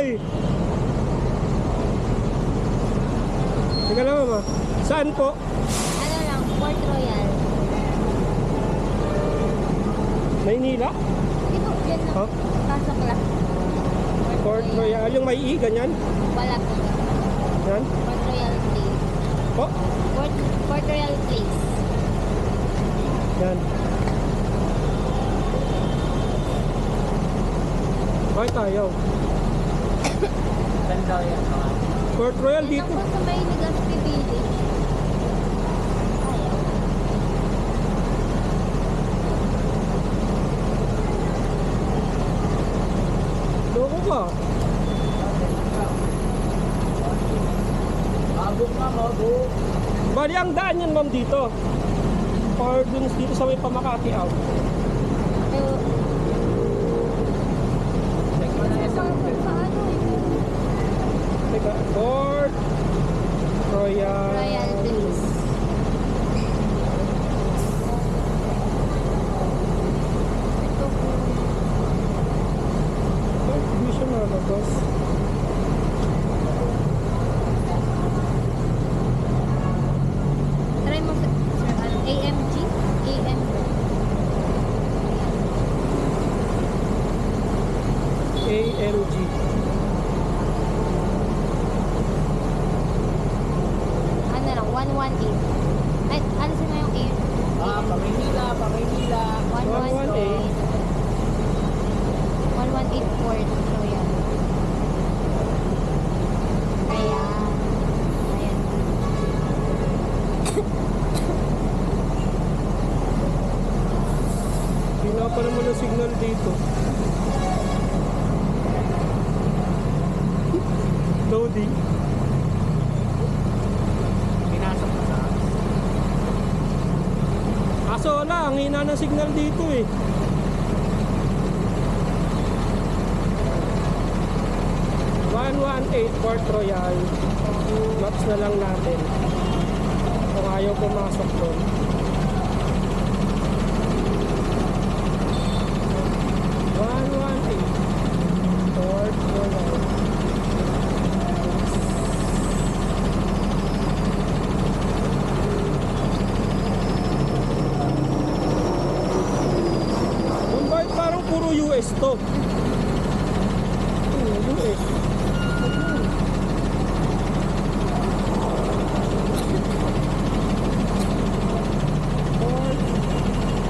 eh. Teka lang mama. Saan po? Ano lang, Port Royal. Maynila? Dito, dyan lang. Huh? Pasok lang. Port Royal. Yung may I, ganyan? Wala po. Yan? Port Royal Place. Po? Port Royal Place. Yan. Bakit tayo? Ganda yan. Port Royal Yan lang dito. po sa may Legazpi Village. Ayaw. Loko ka. Mabuk nga, mabuk. Bali ang daan yan ma'am dito. Or dun dito sa may Pamakati out. Pero, Check mo na yan sa Google. sa ano eh. Teka, Port Royal. Royal Place. Ito po. Ay, hindi siya malabas. Try mo sir, ano, AMG? AMG. AMG. Ano lang, 118. Ay, ano sino yung A? Pamaynila, Pamaynila. 118. 118 Port Royal. Ayan. Ayan. Hina pa naman ang signal dito. Loading. Pinasok na sa akin. Kaso wala, ang hina ng signal dito eh. Port Royal. Maps na lang natin. Kung ayaw pumasok doon. Port Royal. Bakit parang puro US to? US.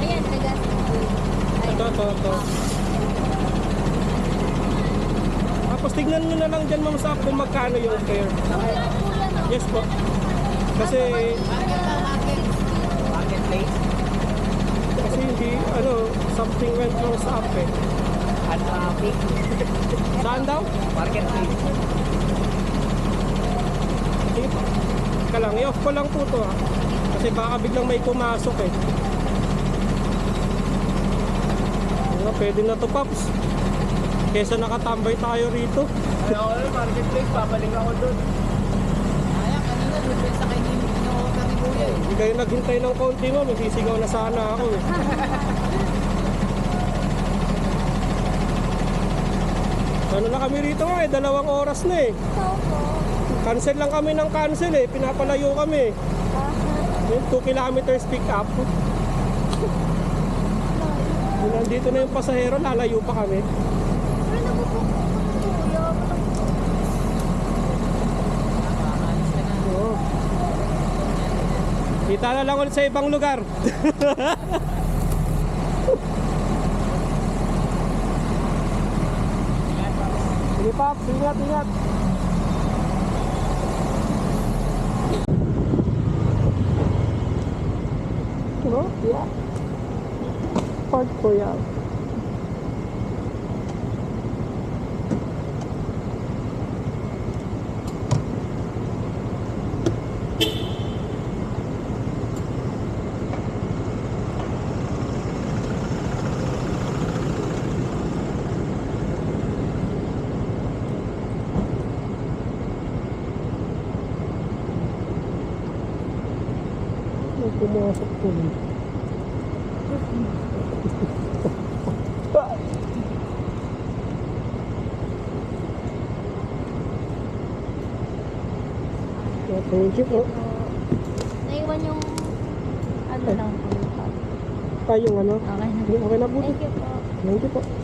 Ayan, Legazpi. Ito. Tapos tignan nyo na lang dyan ma'am sa kung magkano yung fare. Yes po. Kasi Marketplace. hindi, something went wrong sa app eh. At traffic. Saan daw? Marketplace. Teka lang, i-off ko lang po to ha. Kasi baka biglang may pumasok eh. Pwede na to Paps. Kesa nakatambay tayo rito. Ano ako marketplace, babalik ako doon. Kaya kanina doon sa kayo in-order ni Kuya eh. Hindi kayo naghintay ng konti mo, magsisigaw na sana ako eh. Ano na kami rito nga eh, 2 oras na eh. Cancel lang kami ng cancel eh, pinapalayo kami. 2 kilometers pick up. Kung nandito na yung pasahero, lalayo pa kami. Oo. Kita na lang ulit sa ibang lugar. Sige Paps, ingat. Ano? Yeah. Port Royal. Pumasok ko rin. Thank you po. Naiwan yung ano lang po. Yung ano? Okay na. Okay na po. Thank you po. Thank you po.